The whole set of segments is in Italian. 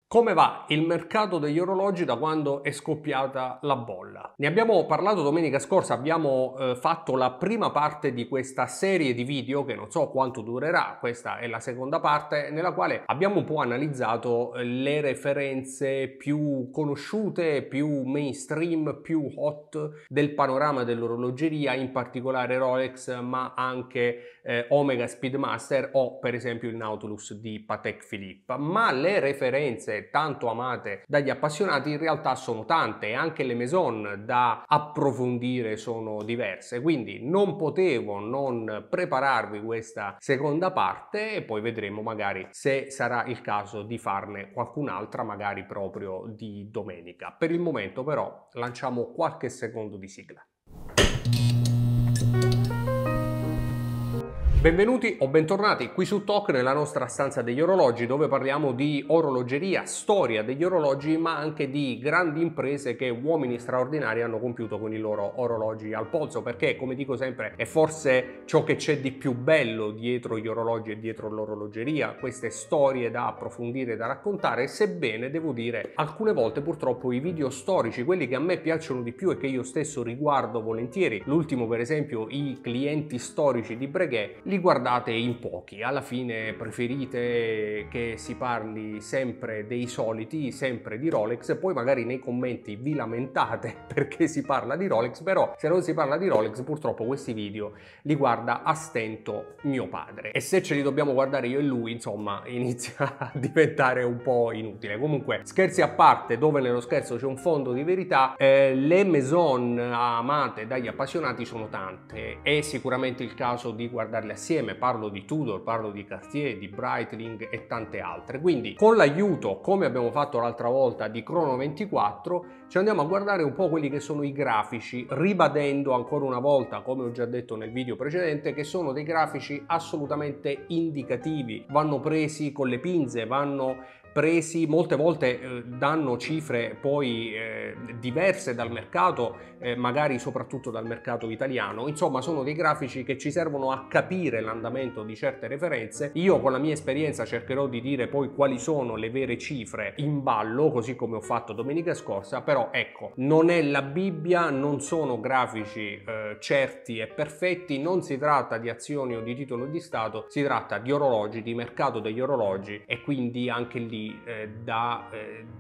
Come va il mercato degli orologi da quando è scoppiata la bolla? Ne abbiamo parlato domenica scorsa, abbiamo fatto la prima parte di questa serie di video che non so quanto durerà, questa è la seconda parte, nella quale abbiamo un po' analizzato le referenze più conosciute, più mainstream, più hot del panorama dell'orologeria, in particolare Rolex, ma anche Omega Speedmaster o per esempio il Nautilus di Patek Philippe. Ma le referenze tanto amate dagli appassionati in realtà sono tante e anche le maison da approfondire sono diverse, quindi non potevo non prepararvi questa seconda parte e poi vedremo magari se sarà il caso di farne qualcun'altra, magari proprio di domenica. Per il momento però lanciamo qualche secondo di sigla. Benvenuti o bentornati qui su Talk, nella nostra stanza degli orologi, dove parliamo di orologeria, storia degli orologi, ma anche di grandi imprese che uomini straordinari hanno compiuto con i loro orologi al polso, perché, come dico sempre, è forse ciò che c'è di più bello dietro gli orologi e dietro l'orologeria, queste storie da approfondire e da raccontare, sebbene devo dire alcune volte purtroppo i video storici, quelli che a me piacciono di più e che io stesso riguardo volentieri, l'ultimo per esempio i clienti storici di Breguet, li guardate in pochi. Alla fine preferite che si parli sempre dei soliti, sempre di Rolex, poi magari nei commenti vi lamentate perché si parla di Rolex, però se non si parla di Rolex purtroppo questi video li guarda a stento mio padre, e se ce li dobbiamo guardare io e lui, insomma, inizia a diventare un po' inutile. Comunque, scherzi a parte, dove nello scherzo c'è un fondo di verità, le maison amate dagli appassionati sono tante, è sicuramente il caso di guardarle assieme. Parlo di Tudor, parlo di Cartier, di Breitling e tante altre. Quindi con l'aiuto, come abbiamo fatto l'altra volta, di Chrono24, ci andiamo a guardare un po' quelli che sono i grafici, ribadendo ancora una volta, come ho già detto nel video precedente, che sono dei grafici assolutamente indicativi, vanno presi con le pinze, vanno presi, molte volte danno cifre poi diverse dal mercato, magari soprattutto dal mercato italiano. Insomma, sono dei grafici che ci servono a capire l'andamento di certe referenze. Io con la mia esperienza cercherò di dire poi quali sono le vere cifre in ballo, così come ho fatto domenica scorsa, però ecco, non è la Bibbia, non sono grafici certi e perfetti, non si tratta di azioni o di titolo di Stato, si tratta di orologi, di mercato degli orologi, e quindi anche lì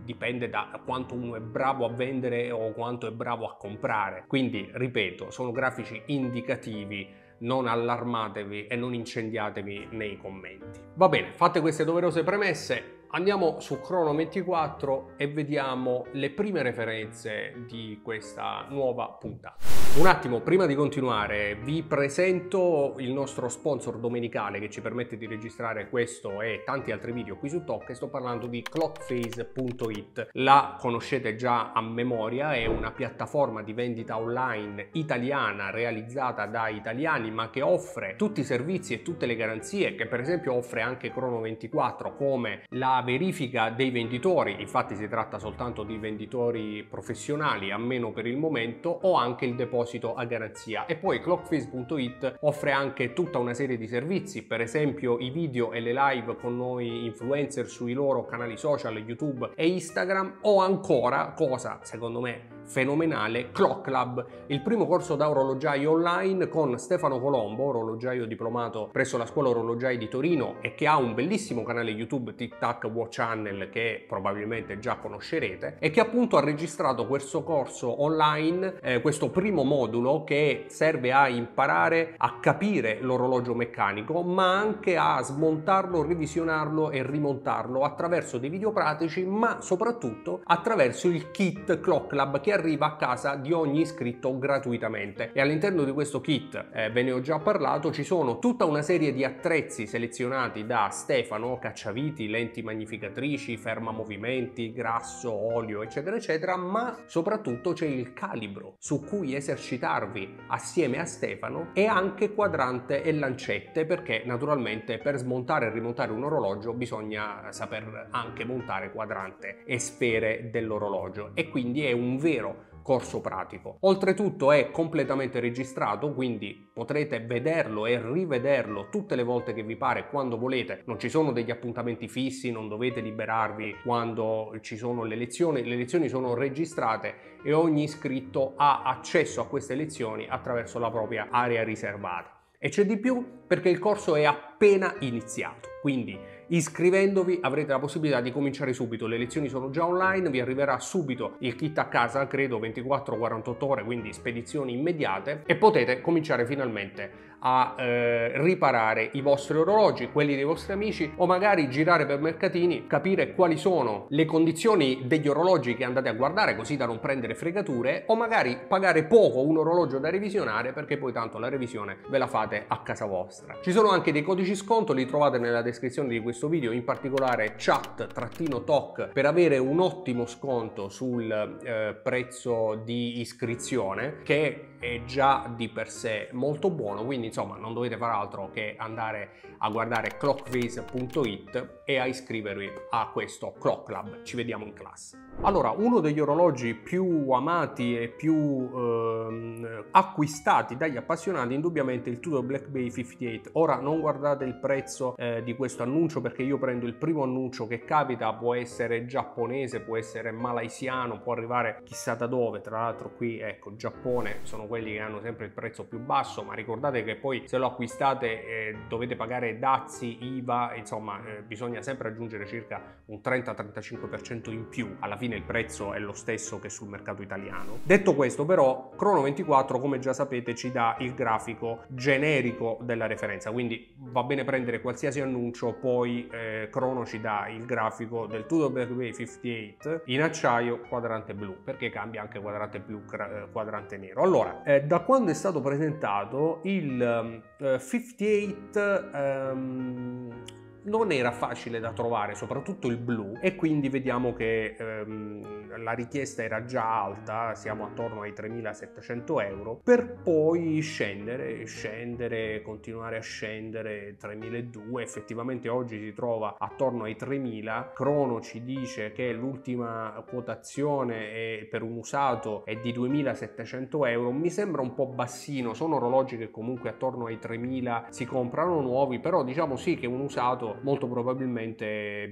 dipende da quanto uno è bravo a vendere o quanto è bravo a comprare. Quindi ripeto, sono grafici indicativi, non allarmatevi e non incendiatevi nei commenti. Va bene, fatte queste doverose premesse, andiamo su Chrono24 e vediamo le prime referenze di questa nuova puntata. Un attimo, prima di continuare, vi presento il nostro sponsor domenicale che ci permette di registrare questo e tanti altri video qui su Talk, e sto parlando di Clockphase.it. La conoscete già a memoria, è una piattaforma di vendita online italiana realizzata da italiani, ma che offre tutti i servizi e tutte le garanzie che per esempio offre anche Chrono24, come la verifica dei venditori, infatti si tratta soltanto di venditori professionali, almeno per il momento, o anche il deposito a garanzia. E poi Clockphase.it offre anche tutta una serie di servizi, per esempio i video e le live con noi influencer sui loro canali social YouTube e Instagram, o ancora, cosa secondo me fenomenale, Clock Club, il primo corso da orologiaio online con Stefano Colombo, orologiaio diplomato presso la scuola orologiai di Torino e che ha un bellissimo canale YouTube, Tic Tac Watch Channel, che probabilmente già conoscerete, e che appunto ha registrato questo corso online, questo primo modulo che serve a imparare a capire l'orologio meccanico, ma anche a smontarlo, revisionarlo e rimontarlo attraverso dei video pratici, ma soprattutto attraverso il kit Clock Club che arriva a casa di ogni iscritto gratuitamente. E all'interno di questo kit, ve ne ho già parlato, ci sono tutta una serie di attrezzi selezionati da Stefano, cacciaviti, lenti magnificatrici, fermamovimenti, grasso, olio, eccetera eccetera, ma soprattutto c'è il calibro su cui esercitarvi assieme a Stefano, e anche quadrante e lancette, perché naturalmente per smontare e rimontare un orologio bisogna saper anche montare quadrante e sfere dell'orologio, e quindi è un vero corso pratico. Oltretutto è completamente registrato, quindi potrete vederlo e rivederlo tutte le volte che vi pare, quando volete. Non ci sono degli appuntamenti fissi, non dovete liberarvi quando ci sono le lezioni sono registrate e ogni iscritto ha accesso a queste lezioni attraverso la propria area riservata. E c'è di più, perché il corso è appena iniziato, quindi iscrivendovi avrete la possibilità di cominciare subito. Le lezioni sono già online, vi arriverà subito il kit a casa, credo 24-48 ore, quindi spedizioni immediate, e potete cominciare finalmente a riparare i vostri orologi, quelli dei vostri amici, o magari girare per mercatini, capire quali sono le condizioni degli orologi che andate a guardare, così da non prendere fregature, o magari pagare poco un orologio da revisionare, perché poi tanto la revisione ve la fate a casa vostra. Ci sono anche dei codici sconto, li trovate nella descrizione di questo video, in particolare chat-talk per avere un ottimo sconto sul prezzo di iscrizione, che è già di per sé molto buono. Quindi insomma non dovete fare altro che andare a guardare clockways.it e a iscrivervi a questo Clock Club. Ci vediamo in classe. Allora, uno degli orologi più amati e più acquistati dagli appassionati indubbiamente il Tudor Black Bay 58. Ora non guardate il prezzo di questo annuncio, perché io prendo il primo annuncio che capita, può essere giapponese, può essere malaysiano, può arrivare chissà da dove. Tra l'altro qui ecco, Giappone sono quelli che hanno sempre il prezzo più basso, ma ricordate che poi se lo acquistate dovete pagare dazi, IVA, insomma bisogna sempre aggiungere circa un 30-35% in più. Alla fine il prezzo è lo stesso che sul mercato italiano. Detto questo, però, Chrono24, come già sapete, ci dà il grafico generico della referenza, quindi va bene prendere qualsiasi annuncio, poi Chrono ci dà il grafico del Tudor Black Bay 58 in acciaio quadrante blu, perché cambia anche quadrante blu, quadrante nero. Allora, da quando è stato presentato il 58 non era facile da trovare, soprattutto il blu, e quindi vediamo che la richiesta era già alta, siamo attorno ai 3.700 euro, per poi scendere, continuare a scendere, 3.200, effettivamente oggi si trova attorno ai 3.000. Chrono ci dice che l'ultima quotazione per un usato è di 2.700 euro, mi sembra un po' bassino, sono orologi che comunque attorno ai 3.000 si comprano nuovi, però diciamo sì che un usato molto probabilmente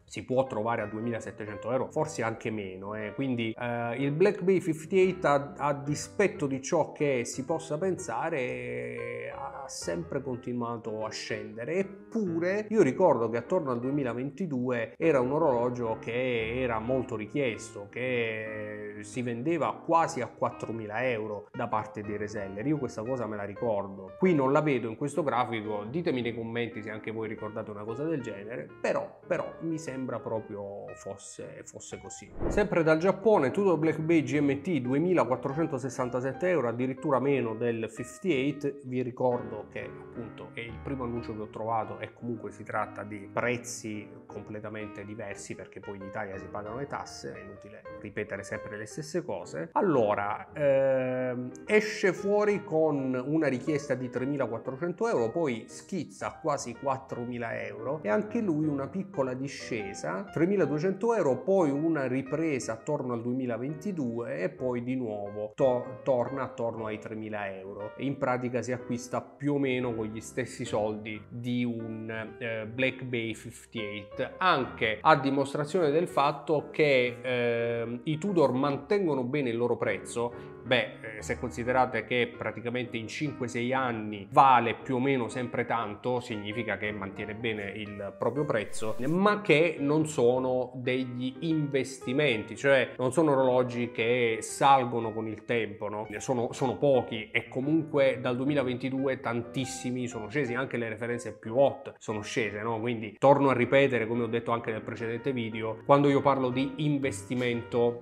si può trovare a 2.700 euro, forse anche meno, quindi il Black Bay 58 a dispetto di ciò che si possa pensare ha sempre continuato a scendere. Eppure io ricordo che attorno al 2022 era un orologio che era molto richiesto, che si vendeva quasi a 4.000 euro da parte dei reseller. Io questa cosa me la ricordo, qui non la vedo in questo grafico, ditemi nei commenti se anche voi ricordate una cosa del genere, però mi sembra proprio fosse così. Sempre dal Giappone, Tudor Black Bay GMT 2.467 euro, addirittura meno del 58. Vi ricordo che appunto è il primo annuncio che ho trovato e comunque si tratta di prezzi completamente diversi, perché poi in Italia si pagano le tasse, è inutile ripetere sempre le stesse cose. Allora esce fuori con una richiesta di 3.400 euro, poi schizza a quasi 4.000 euro e anche lui una piccola discesa, 3.200 euro, poi una ripresa attorno al 2022 e poi di nuovo torna attorno ai 3.000 euro. In pratica si acquista più o meno con gli stessi soldi di un Black Bay 58, anche a dimostrazione del fatto che i Tudor mantengono bene il loro prezzo. Se considerate che praticamente in 5-6 anni vale più o meno sempre tanto, significa che mantiene bene il proprio prezzo, ma che non sono degli investimenti, cioè non sono orologi che salgono con il tempo, no? Sono pochi, e comunque dal 2022 tantissimi sono scesi, anche le referenze più hot sono scese, no? Quindi torno a ripetere, come ho detto anche nel precedente video, quando io parlo di investimento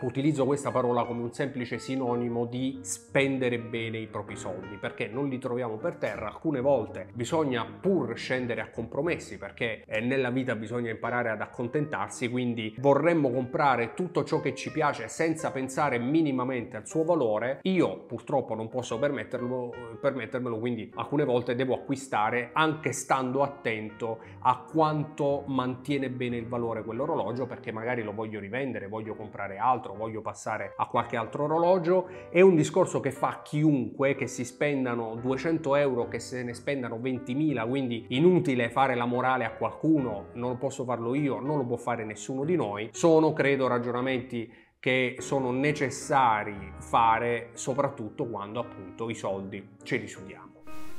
utilizzo questa parola come un semplice sinonimo di spendere bene i propri soldi, perché non li troviamo per terra. Alcune volte bisogna pur scendere a compromessi, perché nella vita bisogna imparare ad accontentarsi, quindi vorremmo comprare tutto ciò che ci piace senza pensare minimamente al suo valore. Io purtroppo non posso permettermelo, quindi alcune volte devo acquistare anche stando attento a quanto mantiene bene il valore quell'orologio, perché magari lo voglio rivendere, voglio comprare altro, altro, voglio passare a qualche altro orologio. È un discorso che fa chiunque, che si spendano 200 euro, che se ne spendano 20.000, quindi inutile fare la morale a qualcuno, non lo posso farlo io, non lo può fare nessuno di noi. Sono, credo, ragionamenti che sono necessari fare, soprattutto quando appunto i soldi ce li sudiamo.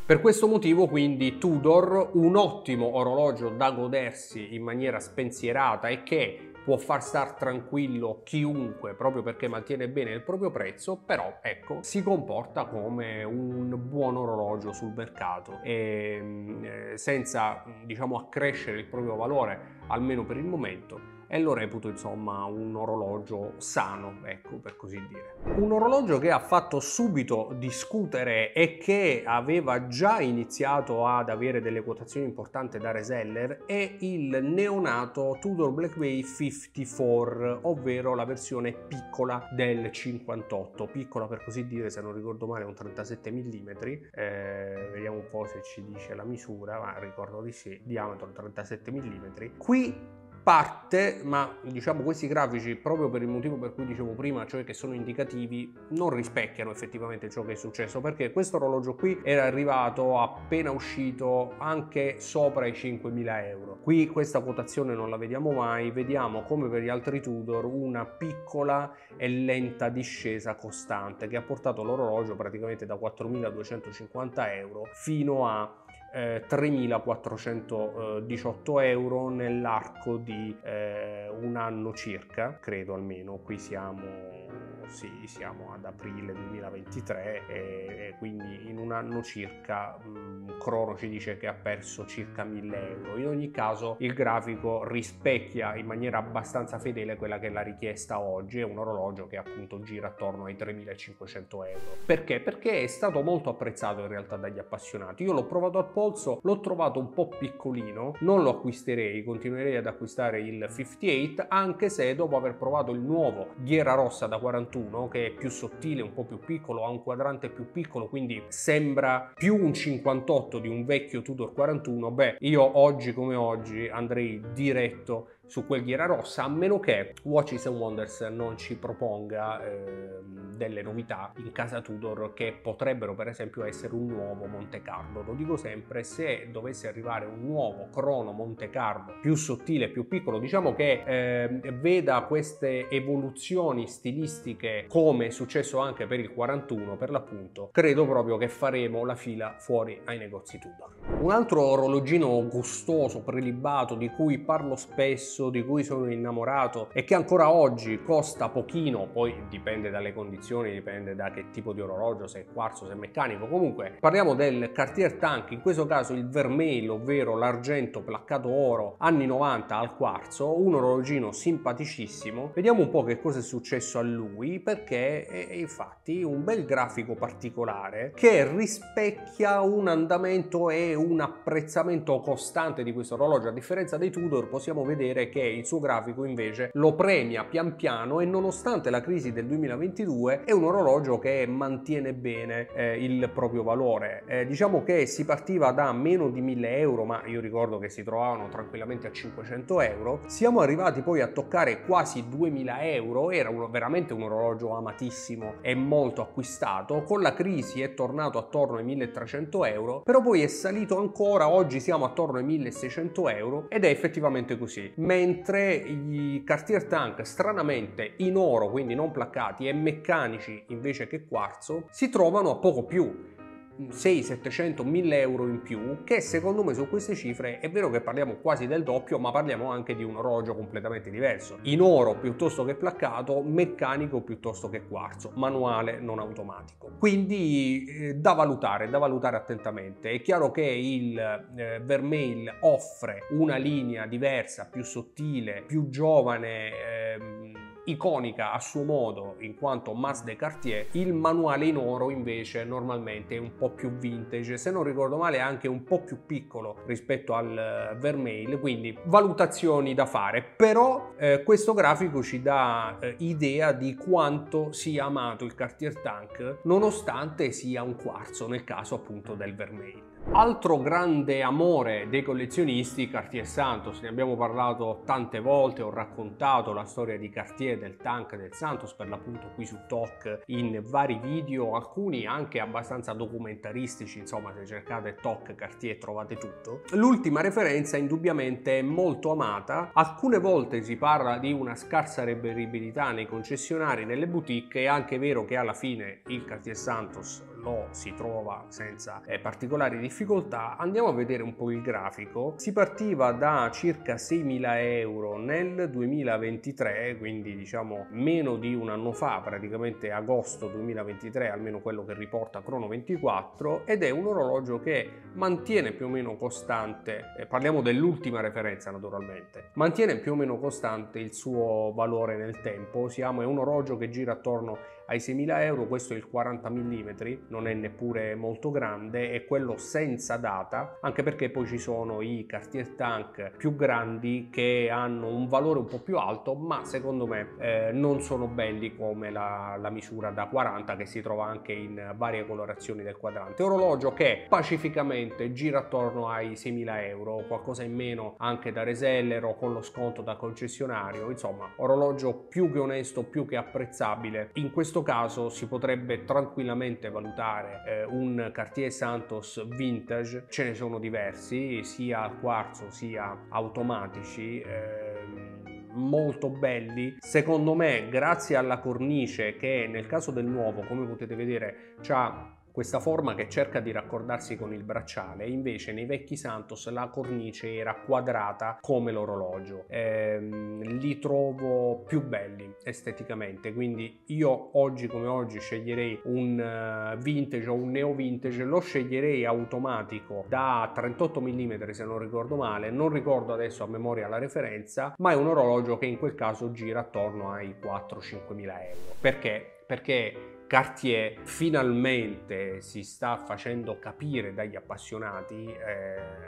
Per questo motivo quindi Tudor, un ottimo orologio da godersi in maniera spensierata e che può far star tranquillo chiunque proprio perché mantiene bene il proprio prezzo, però ecco, si comporta come un buon orologio sul mercato e senza, diciamo, accrescere il proprio valore, almeno per il momento, e lo reputo insomma un orologio sano, ecco, per così dire. Un orologio che ha fatto subito discutere e che aveva già iniziato ad avere delle quotazioni importanti da reseller è il neonato Tudor Black Bay 54, ovvero la versione piccola del 58, piccola per così dire, se non ricordo male un 37 mm, vediamo un po' se ci dice la misura, ma ricordo di sì, diametro 37 mm. Qui parte, ma diciamo questi grafici, proprio per il motivo per cui dicevo prima, cioè che sono indicativi, non rispecchiano effettivamente ciò che è successo, perché questo orologio qui era arrivato appena uscito anche sopra i 5.000 euro. Qui questa quotazione non la vediamo mai, vediamo come per gli altri Tudor una piccola e lenta discesa costante che ha portato l'orologio praticamente da 4.250 euro fino a 3.418 euro nell'arco di un anno circa, credo almeno. Qui siamo ad aprile 2023 e quindi in un anno circa Crono ci dice che ha perso circa 1.000 euro. In ogni caso il grafico rispecchia in maniera abbastanza fedele quella che è la richiesta oggi. È un orologio che appunto gira attorno ai 3.500 euro. Perché? Perché è stato molto apprezzato in realtà dagli appassionati. Io l'ho provato al polso, l'ho trovato un po' piccolino, non lo acquisterei, continuerei ad acquistare il 58, anche se dopo aver provato il nuovo Ghiera Rossa da 41, che è più sottile, un po' più piccolo, ha un quadrante più piccolo, quindi sembra più un 58 di un vecchio Tudor 41, beh, io oggi come oggi andrei diretto su quel Ghiera Rossa, a meno che Watches and Wonders non ci proponga delle novità in casa Tudor che potrebbero per esempio essere un nuovo Monte Carlo. Lo dico sempre, se dovesse arrivare un nuovo Crono Monte Carlo più sottile, più piccolo, diciamo che veda queste evoluzioni stilistiche come è successo anche per il 41 per l'appunto, credo proprio che faremo la fila fuori ai negozi Tudor. Un altro orologino gustoso, prelibato, di cui parlo spesso, di cui sono innamorato e che ancora oggi costa pochino, poi dipende dalle condizioni, dipende da che tipo di orologio, se è quarzo, se è meccanico, comunque parliamo del Cartier Tank, in questo caso il vermeil, ovvero l'argento placcato oro anni 90 al quarzo, un orologino simpaticissimo. Vediamo un po' che cosa è successo a lui, perché è infatti un bel grafico particolare che rispecchia un andamento e un apprezzamento costante di questo orologio. A differenza dei Tudor possiamo vedere che il suo grafico invece lo premia pian piano e nonostante la crisi del 2022 è un orologio che mantiene bene il proprio valore. Diciamo che si partiva da meno di 1.000 euro, ma io ricordo che si trovavano tranquillamente a 500 euro. Siamo arrivati poi a toccare quasi 2.000 euro, era veramente un orologio amatissimo e molto acquistato. Con la crisi è tornato attorno ai 1.300 euro, però poi è salito ancora, oggi siamo attorno ai 1.600 euro ed è effettivamente così. Mentre i Cartier Tank, stranamente in oro, quindi non placcati, e meccanici invece che quarzo, si trovano a poco più, 600, 700, 1.000 euro in più, che secondo me su queste cifre è vero che parliamo quasi del doppio, ma parliamo anche di un orologio completamente diverso, in oro piuttosto che placcato, meccanico piuttosto che quarzo, manuale non automatico. Quindi da valutare attentamente. È chiaro che il vermeil offre una linea diversa, più sottile, più giovane, iconica a suo modo in quanto Mas de Cartier. Il manuale in oro invece normalmente è un po' più vintage, se non ricordo male anche un po' più piccolo rispetto al vermeil, quindi valutazioni da fare. Però questo grafico ci dà idea di quanto sia amato il Cartier Tank nonostante sia un quarzo nel caso appunto del vermeil. Altro grande amore dei collezionisti, Cartier Santos. Ne abbiamo parlato tante volte, ho raccontato la storia di Cartier, del tank del Santos, per l'appunto qui su TOC in vari video, alcuni anche abbastanza documentaristici, insomma se cercate TOC Cartier trovate tutto. L'ultima referenza indubbiamente è molto amata, alcune volte si parla di una scarsa reperibilità nei concessionari, nelle boutique, è anche vero che alla fine il Cartier Santos lo si trova senza particolari difficoltà. Andiamo a vedere un po' il grafico. Si partiva da circa 6.000 euro nel 2023, quindi diciamo meno di un anno fa, praticamente agosto 2023, almeno quello che riporta Chrono24, ed è un orologio che mantiene più o meno costante, parliamo dell'ultima referenza naturalmente, mantiene più o meno costante il suo valore nel tempo. È un orologio che gira attorno ai 6.000 euro, questo è il 40 mm, non è neppure molto grande, è quello senza data, anche perché poi ci sono i Cartier Tank più grandi che hanno un valore un po' più alto, ma secondo me non sono belli come la misura da 40 che si trova anche in varie colorazioni del quadrante. Orologio che pacificamente gira attorno ai 6.000 euro, qualcosa in meno anche da reseller o con lo sconto da concessionario, insomma orologio più che onesto, più che apprezzabile. In questo caso si potrebbe tranquillamente valutare un Cartier Santos vintage, ce ne sono diversi, sia al quarzo sia automatici, molto belli. Secondo me, grazie alla cornice che nel caso del nuovo, come potete vedere, c'ha questa forma che cerca di raccordarsi con il bracciale, invece nei vecchi Santos la cornice era quadrata come l'orologio. Li trovo più belli esteticamente, quindi io oggi come oggi sceglierei un vintage o un neo vintage, lo sceglierei automatico da 38 mm se non ricordo male, non ricordo adesso a memoria la referenza, ma è un orologio che in quel caso gira attorno ai 4-5 mila euro. Perché? Perché Cartier finalmente si sta facendo capire dagli appassionati,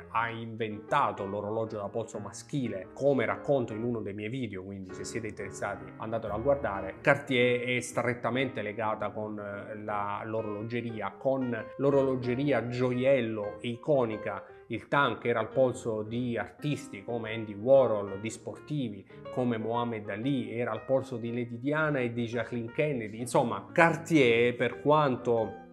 ha inventato l'orologio da polso maschile, come racconto in uno dei miei video, quindi se siete interessati andatelo a guardare. Cartier è strettamente legata con l'orologeria, gioiello iconica. Il Tank era al polso di artisti come Andy Warhol, di sportivi come Mohammed Ali, era al polso di Lady Diana e di Jacqueline Kennedy. Insomma, Cartier, per quanto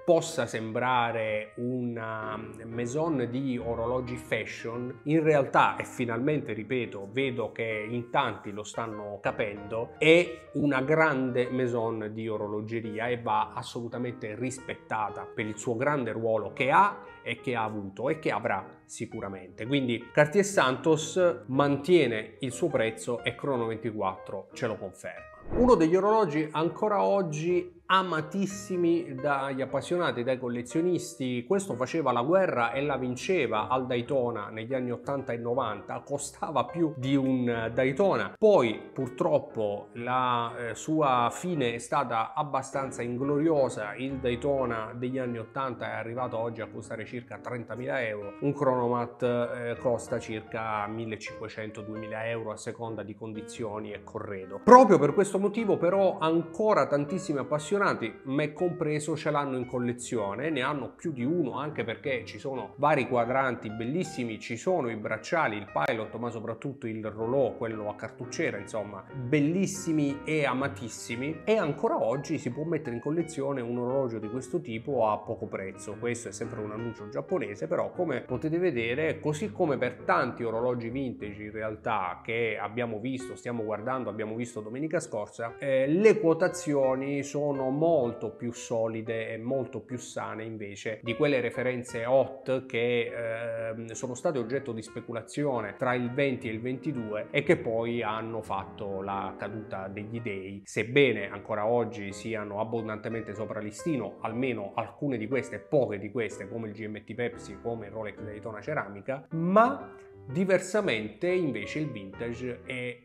possa sembrare una maison di orologi fashion, in realtà, e finalmente ripeto, vedo che in tanti lo stanno capendo, è una grande maison di orologeria e va assolutamente rispettata per il suo grande ruolo che ha e che ha avuto e che avrà sicuramente. Quindi Cartier Santos mantiene il suo prezzo e Chrono24 ce lo conferma. Uno degli orologi ancora oggi amatissimi dagli appassionati, dai collezionisti. Questo faceva la guerra e la vinceva al Daytona negli anni 80 e 90, costava più di un Daytona, poi purtroppo la sua fine è stata abbastanza ingloriosa. Il Daytona degli anni 80 è arrivato oggi a costare circa 30.000 euro, un Chronomat costa circa 1.500-2.000 euro a seconda di condizioni e corredo. Proprio per questo motivo però ancora tantissimi appassionati, me compreso, ce l'hanno in collezione, ne hanno più di uno, anche perché ci sono vari quadranti bellissimi, ci sono i bracciali, il pilot, ma soprattutto il rouleau, quello a cartucciera, insomma bellissimi e amatissimi, e ancora oggi si può mettere in collezione un orologio di questo tipo a poco prezzo. Questo è sempre un annuncio giapponese, però come potete vedere, così come per tanti orologi vintage in realtà che abbiamo visto, stiamo guardando, abbiamo visto domenica scorsa, le quotazioni sono molto più solide e molto più sane invece di quelle referenze hot che sono state oggetto di speculazione tra il 20 e il 22 e che poi hanno fatto la caduta degli dei, sebbene ancora oggi siano abbondantemente sopra listino, almeno alcune di queste, poche di queste, come il GMT Pepsi, come il Rolex Daytona Ceramica, ma diversamente invece il vintage è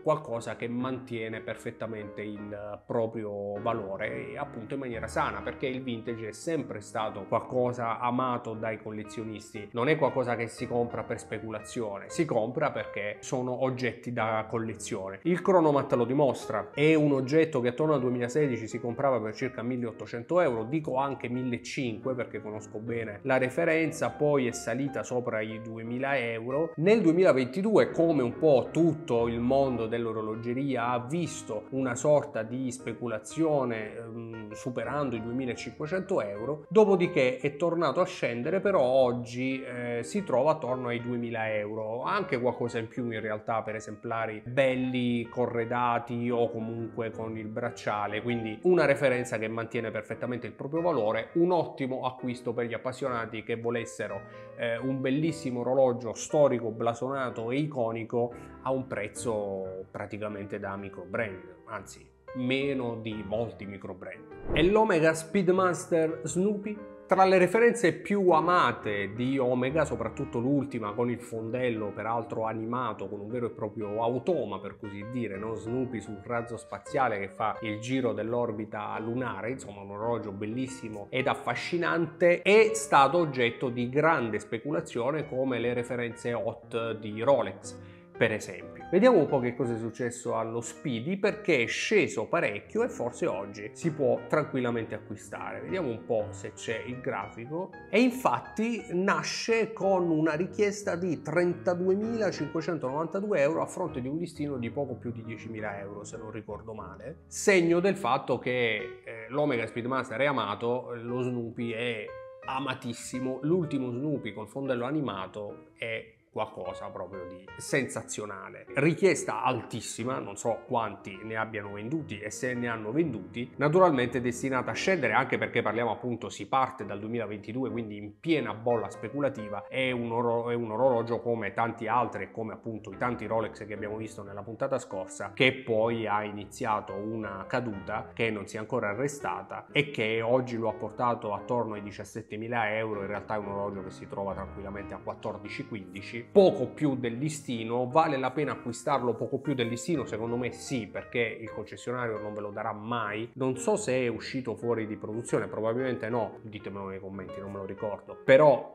qualcosa che mantiene perfettamente il proprio valore, e appunto in maniera sana, perché il vintage è sempre stato qualcosa amato dai collezionisti. Non è qualcosa che si compra per speculazione, si compra perché sono oggetti da collezione. Il Chronomat lo dimostra, è un oggetto che attorno al 2016 si comprava per circa 1.800 euro, dico anche 1.500 perché conosco bene la referenza, poi è salita sopra i 2.000 euro. Nel 2022, come un po' tutto il mondo dell'orologeria, ha visto una sorta di speculazione superando i 2.500 euro, dopodiché è tornato a scendere, però oggi si trova attorno ai 2.000 euro, anche qualcosa in più in realtà per esemplari belli, corredati o comunque con il bracciale, quindi una referenza che mantiene perfettamente il proprio valore, un ottimo acquisto per gli appassionati che volessero un bellissimo orologio storico, blasonato e iconico a un prezzo praticamente da micro brand, anzi meno di molti micro brand. E l'Omega Speedmaster Snoopy? Tra le referenze più amate di Omega, soprattutto l'ultima con il fondello peraltro animato con un vero e proprio automa, per così dire, no? Snoopy sul razzo spaziale che fa il giro dell'orbita lunare, insomma un orologio bellissimo ed affascinante, è stato oggetto di grande speculazione come le referenze hot di Rolex, per esempio. Vediamo un po' che cosa è successo allo Speedy, perché è sceso parecchio e forse oggi si può tranquillamente acquistare. Vediamo un po' se c'è il grafico, e infatti nasce con una richiesta di 32.592 euro a fronte di un listino di poco più di 10.000 euro, se non ricordo male, segno del fatto che l'Omega Speedmaster è amato, lo Snoopy è amatissimo, l'ultimo Snoopy col fondello animato è qualcosa proprio di sensazionale. Richiesta altissima, non so quanti ne abbiano venduti e se ne hanno venduti, naturalmente destinata a scendere, anche perché parliamo appunto, si parte dal 2022, quindi in piena bolla speculativa. È un orologio come tanti altri, come appunto i tanti Rolex che abbiamo visto nella puntata scorsa, che poi ha iniziato una caduta che non si è ancora arrestata e che oggi lo ha portato attorno ai 17.000 euro. In realtà è un orologio che si trova tranquillamente a 14-15, poco più del listino. Vale la pena acquistarlo poco più del listino? Secondo me sì, perché il concessionario non ve lo darà mai. Non so se è uscito fuori di produzione, probabilmente no, ditemelo nei commenti, non me lo ricordo, però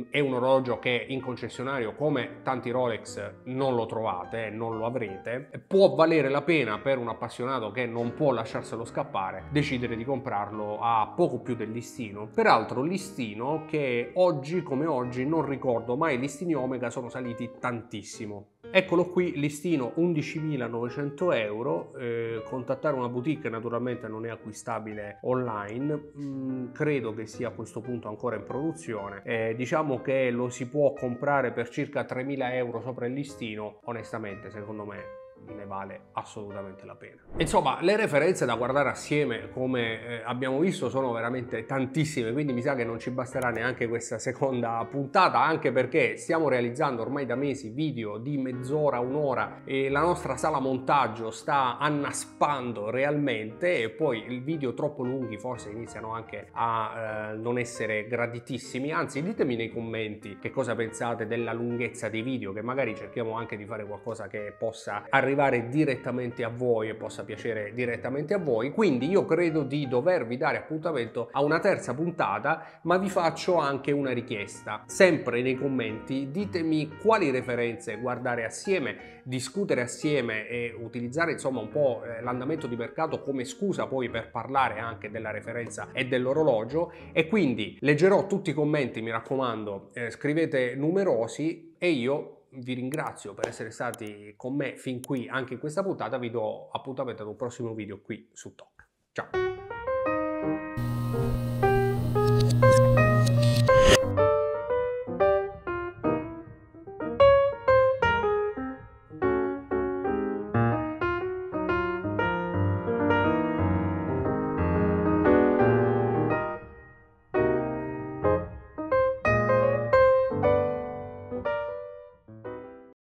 è un orologio che in concessionario, come tanti Rolex, non lo trovate, non lo avrete. Può valere la pena per un appassionato che non può lasciarselo scappare decidere di comprarlo a poco più del listino. Peraltro listino che oggi come oggi non ricordo mai listini Omega sono saliti tantissimo. Eccolo qui, listino 11.900 euro, contattare una boutique naturalmente non è acquistabile online, credo che sia a questo punto ancora in produzione, diciamo che lo si può comprare per circa 3.000 euro sopra il listino, onestamente secondo me ne vale assolutamente la pena. Insomma, le referenze da guardare assieme, come abbiamo visto, sono veramente tantissime, quindi mi sa che non ci basterà neanche questa seconda puntata, anche perché stiamo realizzando ormai da mesi video di mezz'ora, un'ora, e la nostra sala montaggio sta annaspando realmente, e poi i video troppo lunghi forse iniziano anche a non essere graditissimi. Anzi, ditemi nei commenti che cosa pensate della lunghezza dei video, che magari cerchiamo anche di fare qualcosa che possa arrivare direttamente a voi e possa piacere direttamente a voi. Quindi io credo di dovervi dare appuntamento a una terza puntata, ma vi faccio anche una richiesta. Sempre nei commenti ditemi quali referenze guardare assieme, discutere assieme e utilizzare insomma un po' l'andamento di mercato come scusa poi per parlare anche della referenza e dell'orologio. E quindi leggerò tutti i commenti, mi raccomando, scrivete numerosi, e io vi ringrazio per essere stati con me fin qui anche in questa puntata. Vi do appuntamento ad un prossimo video qui su TOC. Ciao!